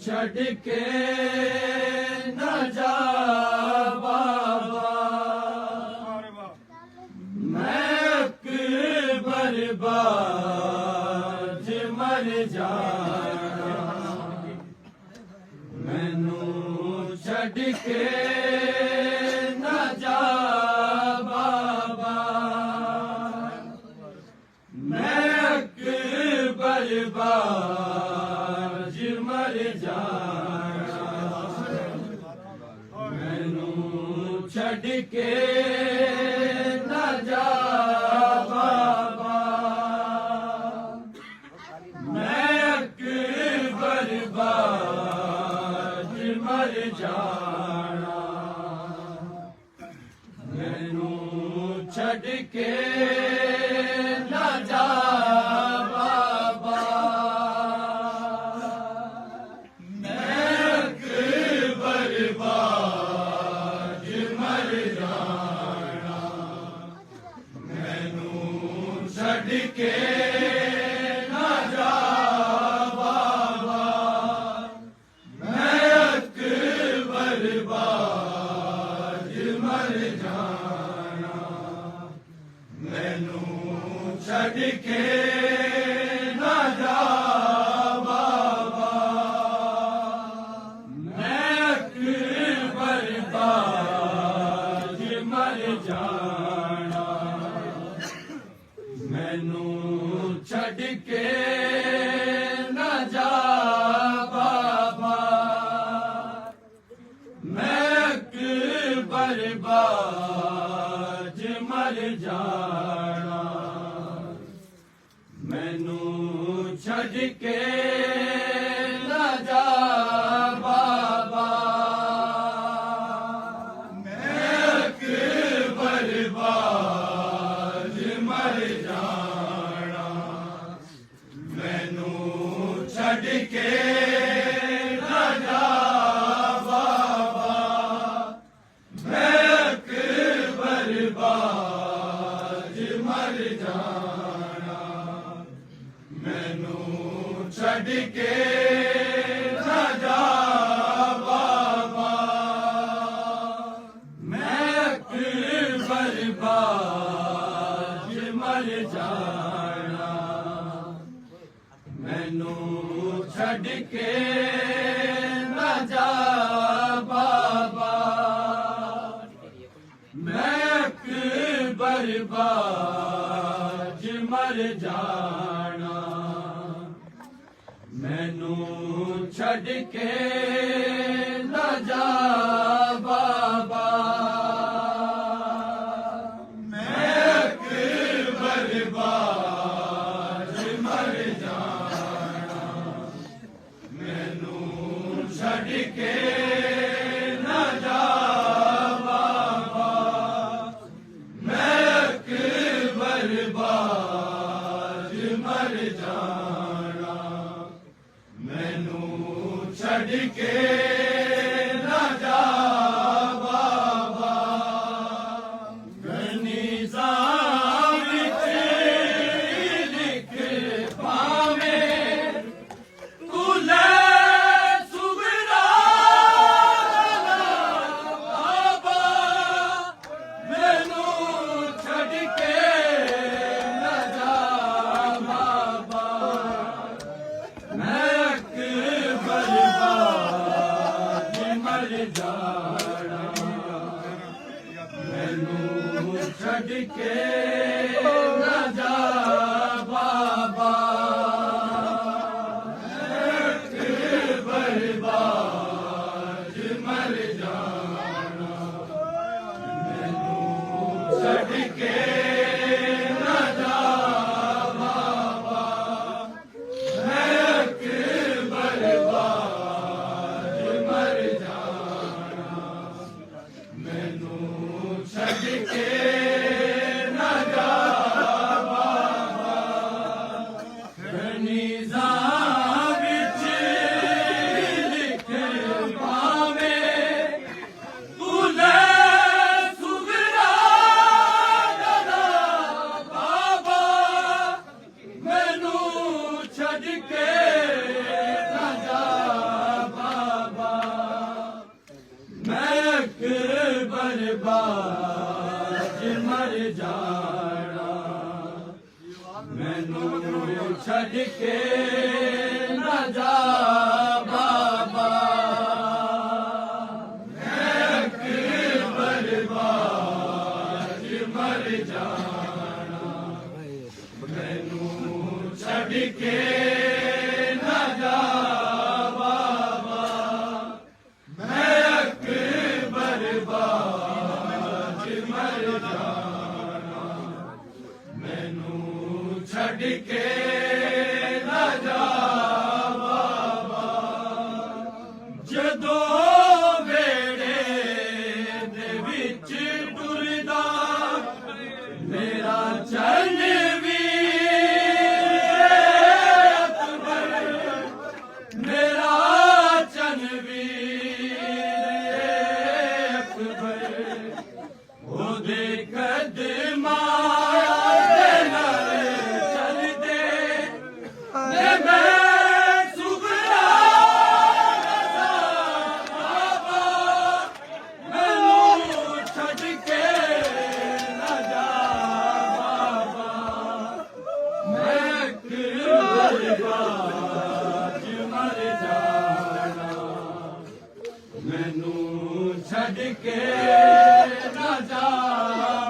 छड़ के न जा बाबा, मैं बर्बाद मर जाना। मैनू छड़ के न जा बाबा, मैं बर्बाद मर जाना। मैनू छड़ के न जा बाबा, मैं बर्बाद मर जाना। मैनू छड़ के न जा के न जा बाबा, मैं बर्बाद मर जाना। मैनू छड़ के न जा बाबा, मैं बर्बाद मर जाना। मैनू छड़ के न जा बाबा, मैं बर्बाद मर जाना। मैनू छड़ के न जा बाबा, मैं बर्बाद मर जाना। मैनू छड़ के न जा बाबा, मैं बर्बाद मर जाना। मैनू छड़ ਬਰਬਾਦ ਮਰ ਜਾਣਾ ਮੈਨੂੰ ਛੱਡ ਕੇ ਨਾ ਜਾ ਬਾਬਾ ਮੈਂ ਬਰਬਾਦ ਮਰ ਜਾਣਾ ਮੈਨੂੰ ਛੱਡ ਕੇ ਨਾ ਜਾ ਬਾਬਾ ਮੈਂ ਬਰਬਾਦ ਮਰ ਜਾਣਾ ਮੈਨੂੰ ਛੱਡ ਕੇ ਨਾ ਜਾ ਬਾਬਾ ਗਨੀਜ਼ਾਂ ਵਿੱਚ ਲਿਖ ਪਾਵੇਂ ਤੂੰ ਲੈ ਸੁਗਰਾ ਬਾਬਾ ਮੈਨੂੰ ਛੱਡ ਕੇ ਨਾ ਜਾ ਬਾਬਾ ਮੈਂ ਬਰਬਾਦ ਮਰ ਜਾਣਾ ਮੈਨੂੰ ਛੱਡ ਕੇ ਨਾ ਜਾ ਬਾਬਾ ਮੈਂ ਬਰਬਾਦ ਮਰ ਜਾਣਾ ਮੈਨੂੰ ਛੱਡ ਕੇ ਨਾ ਜਾ ਬਾਬਾ ਮੈਂ ਬਰਬਾਦ ਮਰ ਜਾਣਾ ਮੈਨੂੰ ਛੱਡ ਕੇ ਨਾ ਜਾ ਬਾਬਾ ਗਨੀਜ਼ਾਂ ਵਿੱਚ ਲਿਖ ਪਾਵੇਂ ਤੂੰ ਲੈ ਸੁਗਰਾ ਬਾਬਾ ਮੈਨੂੰ ਛੱਡ ਕੇ ਨਾ ਜਾ ਬਾਬਾ ਮੈਂ ਬਰਬਾਦ ਮਰ ਜਾਣਾ ਮੈਨੂੰ ਛੱਡ ਕੇ ਨਾ ਜਾ ਬਾਬਾ ਮੈਂ ਬਰਬਾਦ ਮਰ ਜਾਣਾ ਮੈਨੂੰ ਛੱਡ ਕੇ ਨਾ ਜਾ ਬਾਬਾ ਮੈਂ ਬਰਬਾਦ ਮਰ ਜਾਣਾ ਮੈਨੂੰ ਛੱਡ ਕੇ ਨਾ ਜਾ ਬਾਬਾ ਜਦੋਂ ਵੇੜੇ ਦੇ ਵਿੱਚ ਟੁਰਦਾ ਮੇਰਾ ਚਰਨ ਵੀ ਅਕਬਰ ਮੇਰਾ ਚਰਨ ਵੀ ਅਕਬਰ ਉਹਦੇ ਕਦਮਾਂ ਦੇ ਨਾਲ ਚੱਲਦੇ ਨੇ ਮੈਂ ਸੁਗਰਾ ਬਾਬਾ ਮੈਨੂੰ ਛੱਡ ਕੇ ਨਾ ਜਾ ਬਾਬਾ ਮੈਂ ਬਰਬਾਦ ਮਰ ਜਾਣਾ ਮੈਨੂੰ ਛੱਡ ਕੇ ਨਾ ਜਾ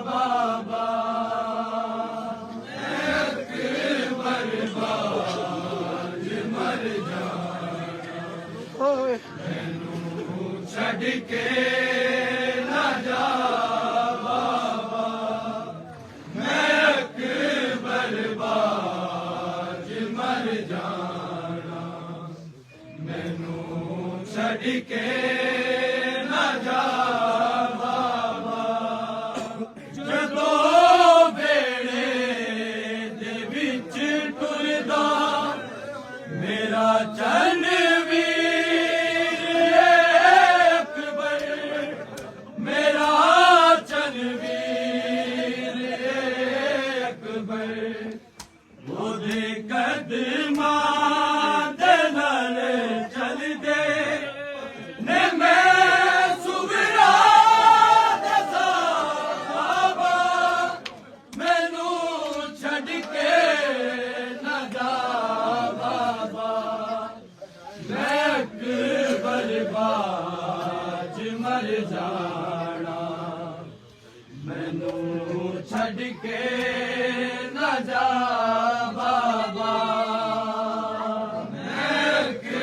ਬਾਬਾ ਮੈਂ ਬਰਬਾਦ ਮਰ ਜਾਣਾ ਮੈਨੂੰ ਛੱਡ ਕੇ ਨਾ ਜਾ ਬਾਬਾ ਮੈਂ ਬਰਬਾਦ ਮਰ ਜਾਣਾ ਮੈਨੂੰ ਛੱਡ ਕੇ ਨਾ ਜਾ ਬਾਬਾ ਜਦੋਂ ਵੇੜੇ ਦੇ ਵਿੱਚ ਟੁਰਦਾ ਮੇਰਾ ਚਰਨ ਵੀ ਅਕਬਰ ਮੇਰਾ ਚਰਨ ਵੀ ਅਕਬਰ ਉਹਦੇ ਕਦਮਾਂ ਦੇ ਨਾਲ ਚੱਲਦੇ ਨੇ ਮੈਂ ਸੁਗਰਾ ਦਸਾਂ ਬਾਬਾ ਮੈਨੂੰ ਛੱਡ ਕੇ ਨਾ ਜਾ ਬਾਬਾ ਮੈਂ ਬਰਬਾਦ ਮਰ ਜਾਣਾ ਮੈਨੂੰ ਛੱਡ ਛੱਡ ਕੇ ਨਾ ਜਾ ਬਾਬਾ ਮੈਂ ਕਿ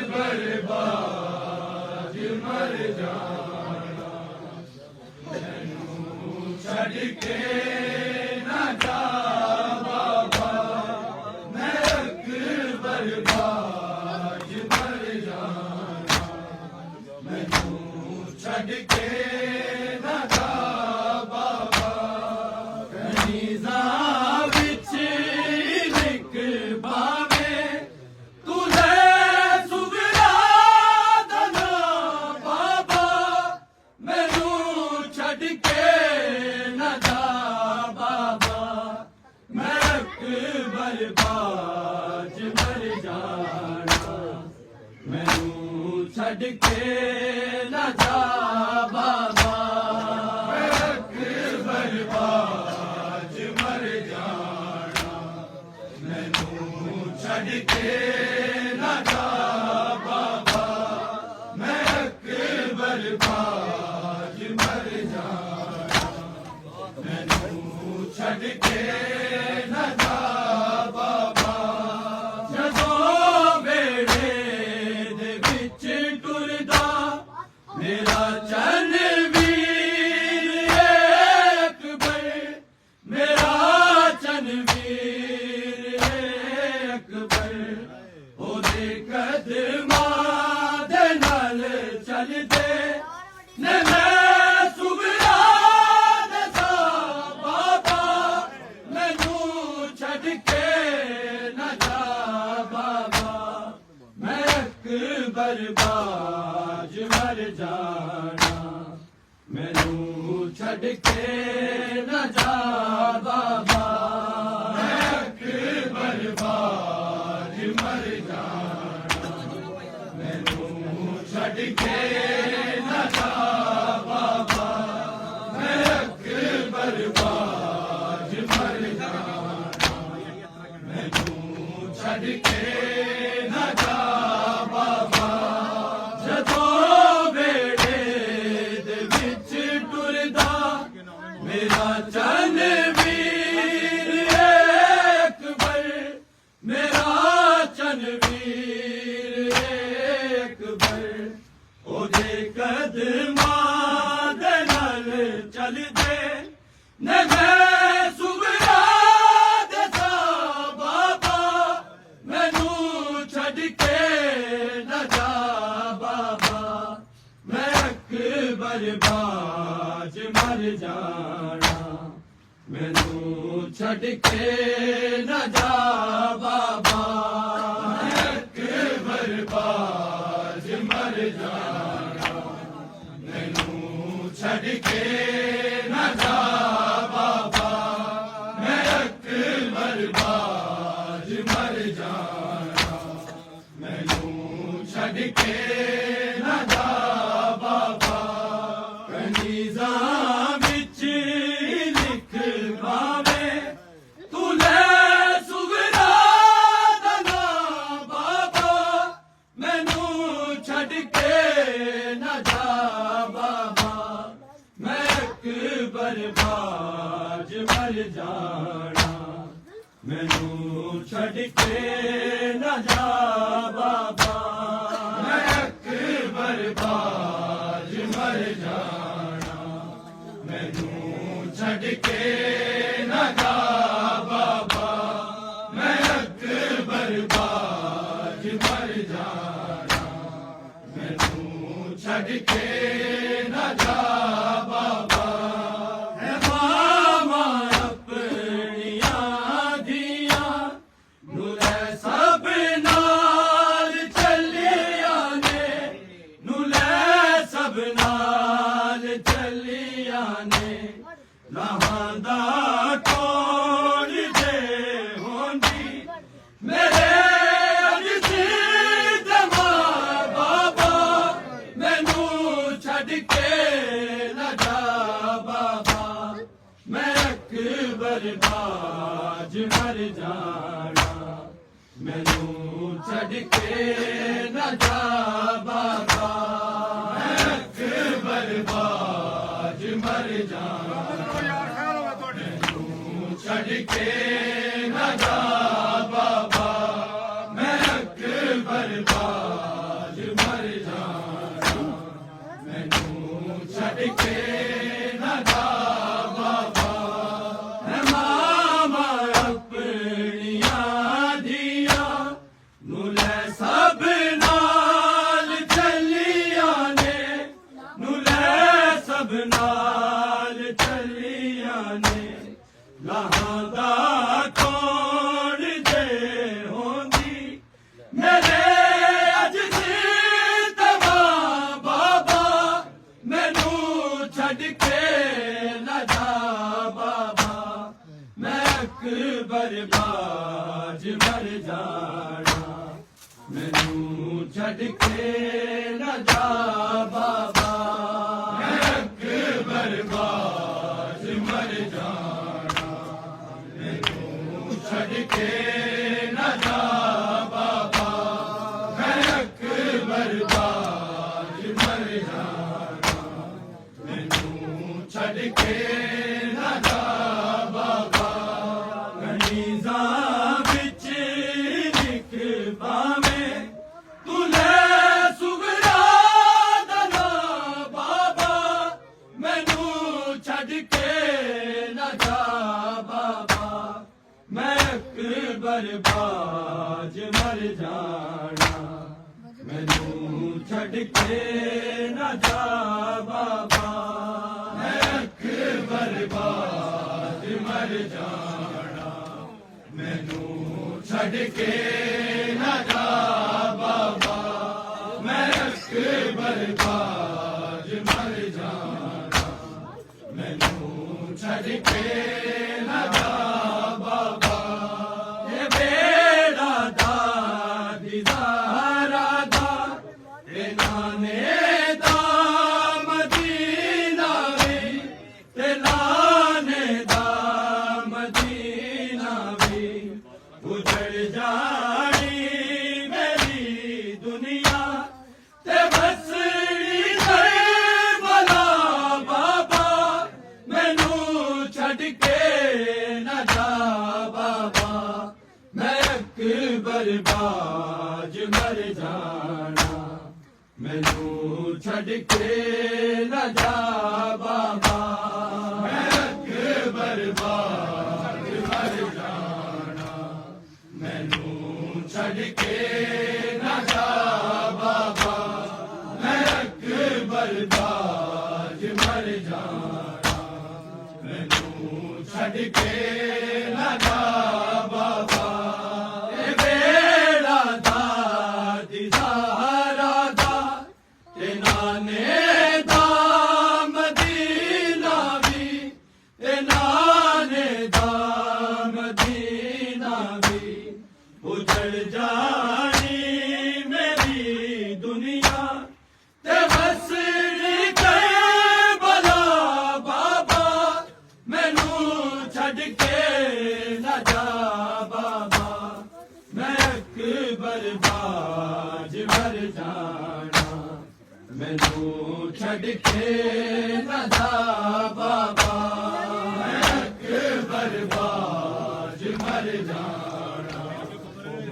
ਬਰਬਾਦ ਮਰ ਜਾਣਾ ਮੈਨੂੰ ਛੱਡ ਕੇ ਨਾ ਜਾ ਬਾਬਾ ਮੈਂ ਕਿ ਬਰਬਾਦ ਮਰ ਜਾਣਾ ਮੈਨੂੰ ਛੱਡ ਕੇ ਛੱਡ ਕੇ ਨਾ ਜਾ ਬਾਬਾ ਮੈਂ ਬਰਬਾਦ ਮਰ ਜਾਣਾ ਮੈਨੂੰ ਛੱਡ ਕੇ ਨਾ ਜਾ ਬਾਬਾ ਮੈਂ ਬਰਬਾਦ ਮਰ ਜਾਣਾ ਮੈਨੂੰ ਛੱਡ ਕੇ ਨਾ ਜਾ ਬਾਬਾ ਜਦੋਂ ਵੇੜੇ ਮੇਰਾ ਚੰਨ ਵੀਰ ਅਕਬਰ ਮੇਰਾ ਚੰਨ ਵੀਰ ਅਕਬਰ ਉਹਦੇ ਕਦਮਾਂ ਦੇ ਨਾਲ ਚੱਲਦੇ ਨੇ ਮੈਂ ਸੁਭਰਾ ਦਸਾਂ ਬਾਬਾ ਮੈਨੂੰ ਛੱਡ ਕੇ ਨਾ ਜਾ ਬਾਬਾ ਮੈਂ ਬਰਬਾਦ ਮਰ ਜਾਣਾ ਮੈਨੂੰ ਛੱਡ ਕੇ ਨਾ ਜਾ ਬਾਬਾ ਮੈਂ ਬਰਬਾਦ ਮਰ ਜਾਣਾ ਮੈਨੂੰ ਛੱਡ ਕੇ ਨਾ ਜਾ ਬਾਬਾ ਮੈਂ ਬਰਬਾਦ ਮਰ ਜਾਣਾ ਮੈਨੂੰ ਛੱਡ ਕੇ ਨਾ ਜਾ ਮੇਰਾ ਚੰਨ ਵੀਰ ਅਕਬਰ ਮੇਰਾ ਚੰਨ ਵੀਰ ਅਕਬਰ ਉਹਦੇ ਕਦਮਾਂ ਦੇ ਨਾਲ ਚੱਲਦੇ ਨੇ ਮੈਂ ਸੁਭਰਾ ਦਸਾਂ ਬਾਬਾ ਮੈਨੂੰ ਛੱਡ ਕੇ ਨਾ ਜਾ ਬਾਬਾ ਮੈਂ ਬਰਬਾਦ ਮਰ ਜਾਣਾ ਮੈਨੂੰ ਛੱਡ ਕੇ ਨਾ ਜਾ ਬਾਬਾ ਮੈਂ ਬਰਬਾਦ ਮਰ ਜਾਣਾ ਮੈਨੂੰ ਛੱਡ ਕੇ ਨਾ ਜਾ ਬਾਬਾ ਮੈਂ ਬਰਬਾਦ ਮਰ ਜਾਣਾ ਮੈਨੂੰ ਛੱਡ ਕੇ ਨਾ ਜਾ ਵਿੱਚ ਲਿਖ ਪਾਵੇ ਤੂੰ ਲੈ ਸੁਗਰਾ ਦਾ ਨਾਮ ਬਾਬਾ ਮੈਨੂੰ ਛੱਡ ਕੇ ਨਾ ਜਾ ਬਾਬਾ ਮੈਂ ਬਰਬਾਦ ਮਰ ਜਾਣਾ ਮੈਨੂੰ ਛੱਡ ਕੇ ਨਾ ਜਾ ਬਾਬਾ ਮੈਂ ਬਰਬਾਦ ਮਰ ਜਾਣਾ ਮੈਨੂੰ ਛੱਡ ਕੇ ਨਾ ਜਾ ਬਾਬਾ ਮੈਂ ਬਰਬਾਦ ਮਰ ਜਾਣਾ ਮੈਨੂੰ ਛੱਡ ਕੇ ਨਾ ਜਾ ਬਾਬਾ ਹੈ ਮਾਮਾ ਆਪਣੀਆਂ ਦੀਆਂ ਨੂੰ ਲੈ ਸਭ ਨਾਲ ਚੱਲੀਆਂ ਨੇ ਨੂੰ ਲੈ ਸਭ ਨਾਲ ਚੱਲੀਆਂ ਨੇ ਰਾਹਾਂ ਦਾ ਕੋਣ ਜੇ ਹੁੰਦੀ ਮੇਰੇ ਅੱਜ ਸਿੱਧ ਬਾਬਾ ਮੈਨੂੰ ਛੱਡ ਕੇ ਨਾ ਜਾ ਬਾਬਾ ਮੈਂ ਬਰਬਾਦ ਮਰ ਜਾਣਾ ਮੈਨੂੰ ਛੱਡ ਕੇ ਨਾ ਜਾ ਬਾਬਾ ਮੈਂ ਬਰਬਾਦ ਮਰ ਜਾਣਾ ਮੈਨੂੰ के न जा बाबा, मैं अकबर बाज मर जाना, मैनू छड़ के न जा बाबा। है मामा अपनिया दिया नू लै सब नाल चलिया ने, नू लै सब नाल चलिया ने। लाहां दा कौन जे होंदी मेरे अज जीतवा बाबा, मैनू छड़ के न जा बाबा, मैं अकबर बाज मर जाना, मैनू छड़ के न जा बाबा, मैं अकबर बाज मर जाना, मैनू छड़ के न जा बाबा, मैं अकबर बाज मर जाना, मैनू छड़ के न जा बाबा। गनीज़ा विच निकबावे तू लै सुगरा दना बाबा, मैनू छड़ के न जा बाबा, मैं अकबर बाज मर जाना, मैनू छड़ के न जा बाबा, मैं अकबर बाज मर जाना, मैनू छड़ के न जा बाबा, मैं अकबर बाज मर जाना, मैनू छड़ के न जा बाबा। ये बेड़ा दादी ज़हरा दा, ते नाने दा मदीना वे, ते नाने दा मदीना वे। उजड़ जानी मेरी दुनिया ते बसनी करबला बाबा, मैनू छड़ के न जा बाबा, मैं अकबर बाज मर जाना, मैनू छड़ के न जा बाबा, मैं अकबर बाज मर जाना, मैनू छड़ के न जा बाबा, मैं अकबर बाज मर जाना, मैनू छड़ के न जा बाबा। ए बेड़ा दादी ज़हरा दा, ते नाने दा मदीना वी, ते नाने दा मदीना वी। उजड़ जानी मेरी दुनिया ते बसनी करबला बाबा, मैनू छड़ के न जा बाबा, मैं अकबर बाज मर जाना, मैनू छड़ के न जा बाबा, मैं अकबर बाज मर जाना,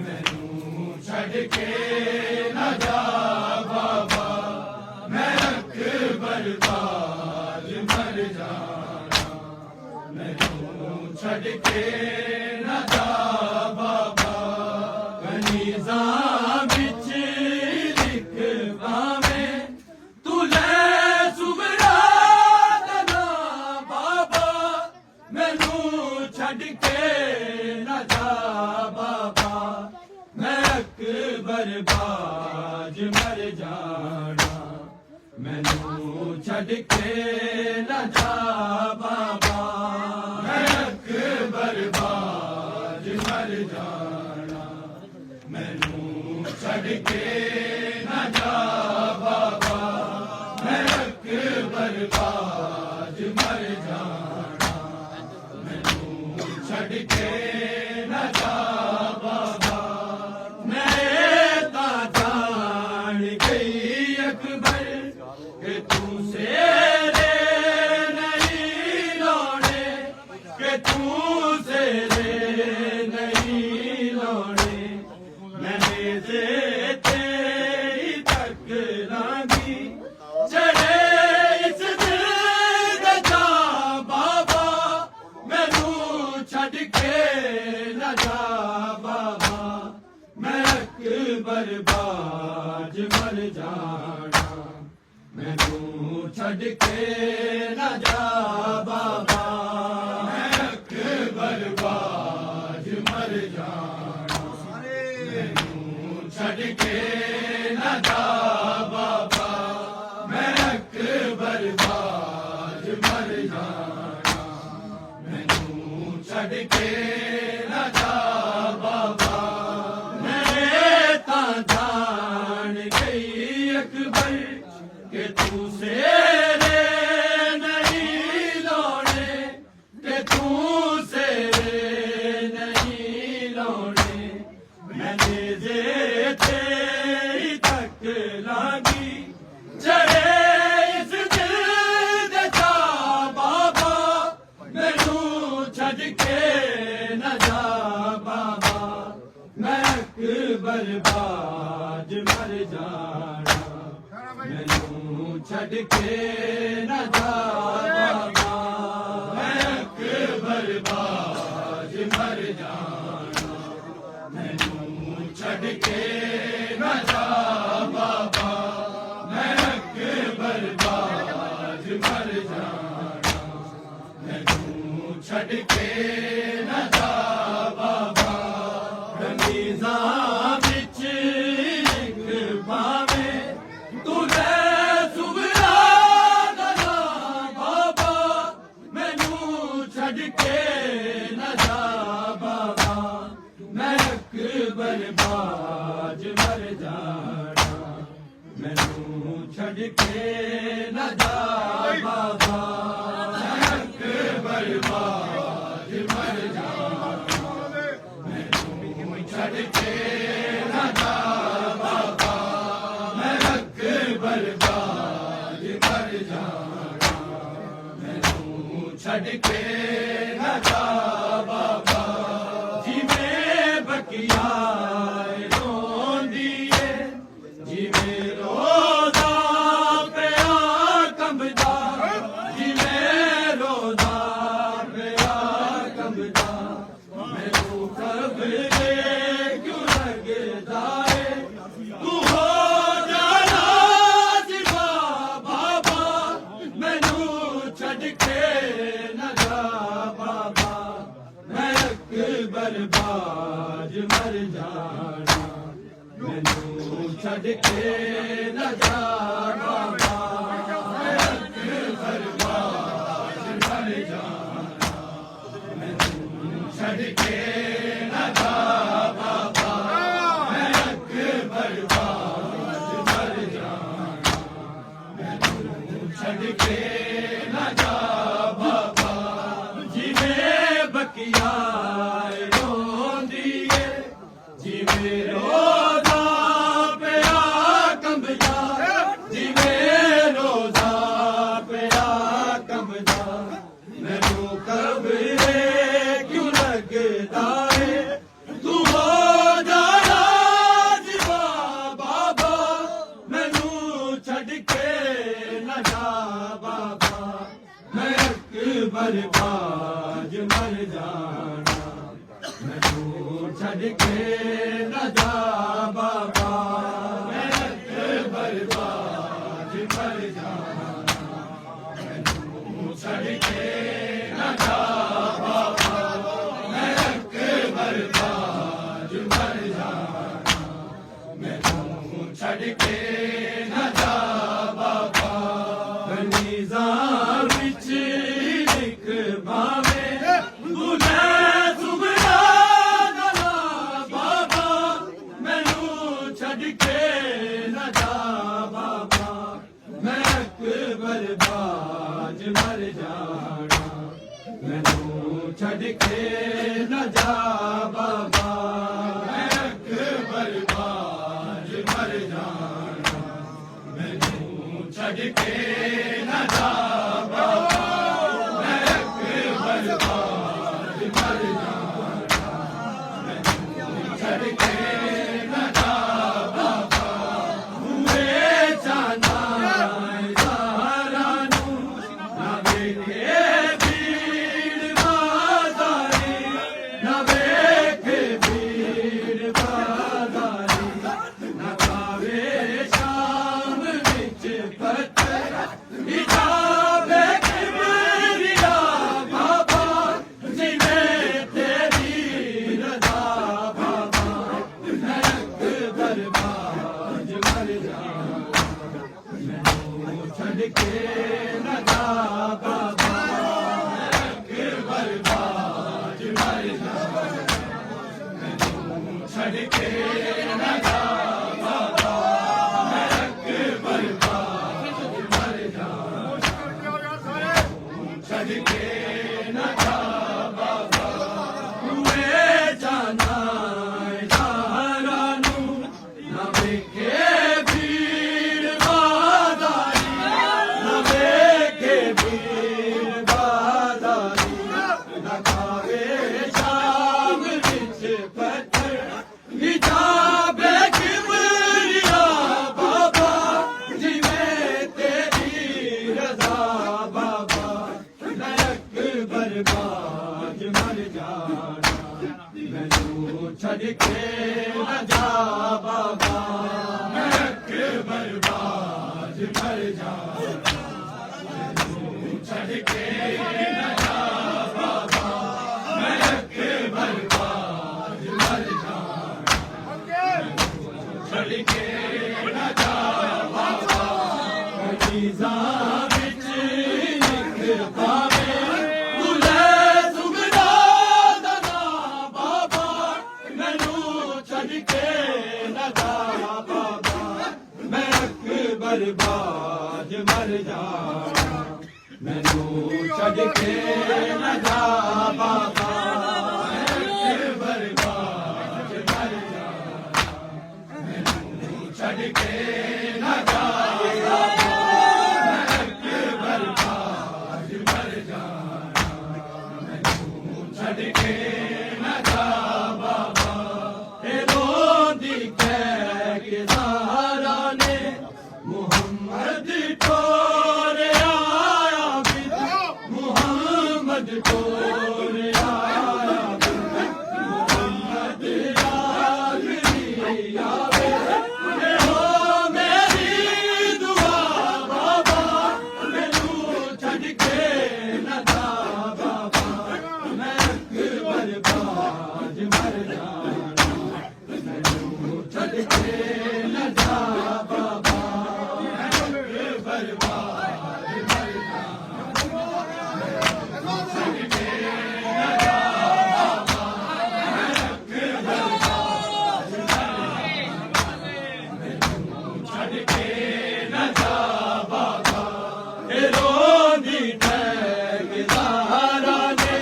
मैनू छड़ के न जा बाबा, मैं अकबर बाज मर जाना, मैनू छड़ के न जा बाबा। गनीज़ा विच लिखवावे तू लै सुगरा दना बाबा, मैनू छड़ के न जा बाबा, मैं अकबर बाज मर जाना, मैनू छड़ के न जा बाबा, मैं अकबर बाज मर जाना, मैनू छड़ के न जा बाबा, मैं अकबर बाज मर जाना, मैनू छड़ के न जा बाबा। मैं ता जान गई अकबर के तू शेरे नहीं लौड़े, के तू शेरे ਛੱਡ ਕੇ ਨਾ ਜਾ ਬਾਬਾ ਮੈਂ ਅਕਬਰ ਬਾਜ ਮਰ ਜਾਣਾ ਮੈਨੂੰ ਛੱਡ ਕੇ ਨਾ ਜਾ ਬਾਬਾ ਮੈਂ ਅਕਬਰ ਬਾਜ ਮਰ ਜਾਣਾ ਮੈਨੂੰ ਛੱਡ ਕੇ ਨਾ ਜਾ ਬਾਬਾ ਮੈਂ ਤਾਂ ਜਾਣ ਗਈ ਅਕਬਰ ਕਿ ਤੂੰ ਸੇਰੇ ਨਹੀਂ ਲਾਉਣੇ ਕਿ ਤੂੰ ਸੇਰੇ ਨਹੀਂ ਲਾਉਣੇ ਮੈਨੇ ਜ਼ੇਰੇ ਤੇ ਹੀ ਤੱਕ ਲਾਂਗੀ ਚੜੇ ਇਸ ਦਿਲ ਦੇ ਜਾ ਬਾਬਾ ਮੈਨੂੰ ਛੱਡ ਕੇ ਨਾ ਜਾ ਬਾਬਾ ਮੈਂ ਅਕਬਰ ਬਾਜ ਮਰ ਜਾਣਾ ਮੈਨੂੰ ਛੱਡ ਕੇ ਨਾ ਜਾ ਬਾਬਾ ਮੈਂ ਅਕਬਰ ਬਾਜ ਮਰ ਜਾਣਾ ਮੈਨੂੰ ਛੱਡ ਕੇ ਨਾ ਜਾ ਬਾਬਾ ਮੈਂ ਅਕਬਰ ਬਾਜ ਮਰ ਜਾਣਾ ਮੈਨੂੰ ਛੱਡ ਕੇ ਨਾ ਜਾ ਬਾਬਾ ਰਮੀਜ਼ਾਂ ਵਿੱਚ ਇੱਕ ਭਾਵੇਂ ਤੂੰ ਲੈ ਸੁਭਰਾ ਨਾ ਜਾ ਬਾਬਾ ਮੈਨੂੰ ਛੱਡ ਕੇ ਨਾ ਜਾ ਬਾਬਾ ਮੈਂ ਅਕਬਰ ਬਾਜ ਮਰ ਜਾਣਾ ਮੈਨੂੰ ਛੱਡ ਕੇ ਨਾ ਜਾ ਬਾਬਾ ਮੈਂ ਅਕਬਰ ਬਾਜ ਮਰ ਜਾਣਾ ਮੈਨੂੰ ਛੱਡ ਕੇ ਨਾ ਜਾ ਬਾਬਾ ਮੈਂ ਅਕਬਰ ਬਾਜ ਮਰ ਜਾਣਾ ਮੈਨੂੰ ਛੱਡ ਕੇ ਨਾ ਜਾ ਬਾਬਾ ਜਿਵੇਂ ਬਕੀਆ ਰੋਂਦੀ ਏ ਜਿਵੇਂ ਰੋਜ਼ਾ ਪਿਆ ਕੰਬਦਾ ਜਿਵੇਂ ਰੋਜ਼ਾ ਪਿਆ ਕੰਬਦਾ ਮੈਨੂੰ ਕਬਰੇ ਕਿਉਂ ਲੱਗਦਾ ਏ ਤੂੰ ਹੋ ਜਾਣਾ ਸਿਵਾ ਬਾਬਾ ਮੈਨੂੰ ਛੱਡ ਕੇ ਨਾ ਜਾ ਬਾਬਾ ਮੈਂ ਅਕਬਰ ਬਾਜ ਮਰ ਜਾਣਾ ਮੈਨੂੰ ਛੱਡ ਕੇ ਨਾ ਜਾ ਬਾਬਾ ਮੈਂ ਅਕਬਰ ਬਾਜ ਮਰ ਜਾਣਾ ਮੈਨੂੰ ਛੱਡ ਕੇ ਨਾ ਜਾ ਬਾਬਾ ਮੈਂ ਅਕਬਰ ਬਾਜ ਮਰ ਜਾਣਾ ਮੈਨੂੰ ਛੱਡ ਕੇ ਨਾ ਜਾ ਬਾਬਾ ਜਿਵੇਂ ਬਕੀਆ ਰੋਂਦੀ ਏ ਜਿਵੇਂ ਰੋਜ਼ਾ ਪਿਆ ਕੰਬਦਾ ਜਿਵੇਂ ਰੋਜ਼ਾ ਪਿਆ ਕੰਬਦਾ ਮੈਨੂੰ ਕਬਰੇ ਕਿਉਂ ਲੱਗਦਾ ਏ ਤੂੰ ਹੋ ਜਾਣਾ ਜਿਵਾ ਬਾਬਾ ਮੈਨੂੰ ਛੱਡ ਕੇ ਨਾ ਜਾ ਬਾਬਾ ਮੈਂ ਅਕਬਰ ਬਾਜ ਮਰ ਜਾਣਾ ਮੈਨੂੰ ਛੱਡ ਕੇ ਨਾ ਜਾ ਬਾਬਾ ਮੈਂ ਅਕਬਰ ਬਾਜ ਮਰ ਜਾਣਾ ਮੈਨੂੰ ਛੱਡ ਕੇ ਨਾ ਜਾ ਬਾਬਾ ਮੈਂ ਅਕਬਰ ਬਾਜ ਮਰ ਜਾਣਾ ਮੈਨੂੰ ਛੱਡ ਕੇ ਨਾ ਜਾ ਬਾਬਾ ਰਮੀਜ਼ਾਂ ਵਿੱਚ ਇੱਕ ਭਾਵੇਂ ਤੂੰ ਲੈ ਸੁਭਰਾ ਨਾ ਲਾ ਬਾਬਾ ਮੈਨੂੰ ਛੱਡ ਕੇ ਨਾ ਜਾ ਬਾਬਾ ਮੈਂ ਅਕਬਰ ਬਾਜ ਮਰ ਜਾਣਾ ਮੈਨੂੰ ਛੱਡ ਕੇ ਨਾ ਜਾ ਬਾਬਾ ਮੈਂ ਅਕਬਰ ਬਾਜ ਮਰ ਜਾਣਾ ਮੈਨੂੰ ਛੱਡ ਕੇ ਨਾ ਜਾ ਬਾਬਾ ਮੈਂ ਅਕਬਰ ਬਾਜ ਮਰ ਜਾਣਾ ਮੈਨੂੰ ਛੱਡ ਕੇ ਨਾ ਜਾ ਬਾਬਾ ਹੂਏ ਚਾਂਦਾ ਜ਼ਾਰਾ ਨੂੰ ਨਾ ਵੇਖੇ ਭੀੜ ਬਾਜ਼ਾਰੀ ਨਾ ਵੇਖੇ ਭੀੜ ਬਾਜ਼ਾਰੀ ਨਾ ਖਾਵੇ ਸ਼ਾਮ ਵਿੱਚ ਪੱਥਰ न जा बाबा अकबर बाज मर जा छड़ के न जा बाबा अकबर बाज मर जा छड़ के न जा बाबा हुए जाना यारानू न वेखे भीड़ बादारी न वेखे भीड़ बादारी न खावे शाम विच पत्थर हिजाबे किबरिया बाबा जिवें तेरी रज़ा बाबा मैं अकबर बाज मर जाना मैनू छड़ के न जा बाबा मैं अकबर बाज मर जाना मैनू छड़ के न जा बाबा मैं अकबर बाज मर जाना छड़ के न जा बाबा कलीज़ा विच लिख पावे बुले सुगना दना बाबा मैनू छड़ के न जा बाबा मैं अकबर बाज मर जाना मैनू छड़ के न जा बाबा मैं अकबर बाज मर जाना मैनू छड़ के न जा बाबा मैं अकबर बाज मर जाना मैनू छड़ के न जा बाबा ए रोंदी कह के ज़हरा ने मुहम्मद ठोरे आया भी मुहम्मद ठोरे आया भी मुहम्मद आखिरी आवे ए हो मेरी दुआ बाबा मैनू छड़ के न जा बाबा मैं अकबर बाज मर जाना मैनू छड़ के न जा बाबा मैं अकबर बाज मर जाना छड़ के न जा बाबा मैं अकबर बाज मर जाना छड़ के न जा बाबा ए रोंदी ठहर ज़हरा ने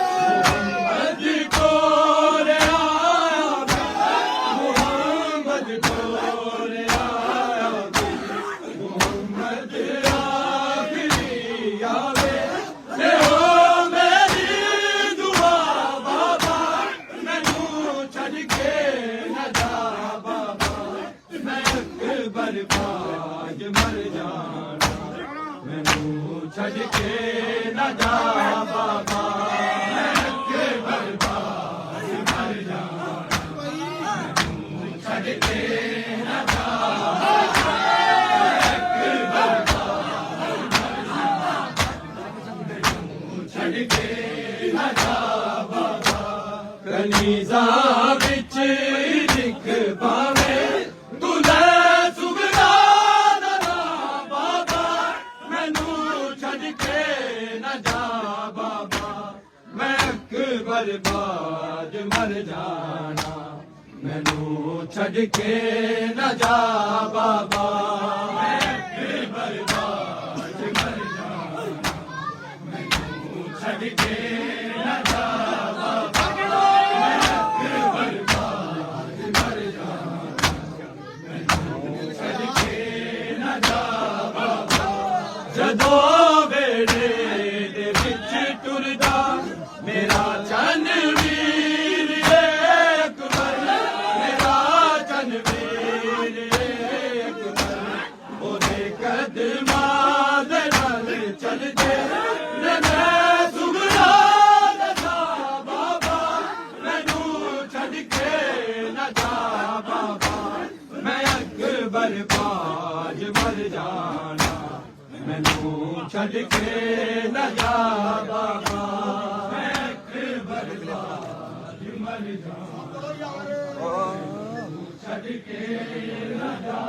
मुहम्मद ठोरे आया मुहम्मद ठोरे आया मुहम्मद आखिरी आवे ए हो मेरी दुआ बाबा मैनू छड़ के न जा बाबा मैं अकबर बाज मर जाना मैनू छड़ के न जा बाबा मैं अकबर बाज मर जाना मैनू छड़ के न जा बाबा मैं अकबर बाज मर जाना मैनू छड़ के न जा बाबा कलीज़ा विच लिख पावे तुले सुगना दना बाबा मैनू छड़ के न जा बाबा मैं अकबर बाज मर जाना मैनू छड़ के न जा बाबा मैं अकबर बाज मर जाना मैनू छड़ के न जा बाबा मैं अकबर बाज मर जाना मैनू छड़ के न जा बाबा जदों वेड़े दे विच टुरदा मेरा चन वीर अकबर मेरा चन वीर अकबर ओदे कदमां दे नाल चल जे मैं सुगना दसा बाबा मैनू छड़ के न जा बाबा मैं अकबर बाज मर जाना मैनू छड़ के न जा बाबा मैं अकबर बाज मर जाना छड़ के न जा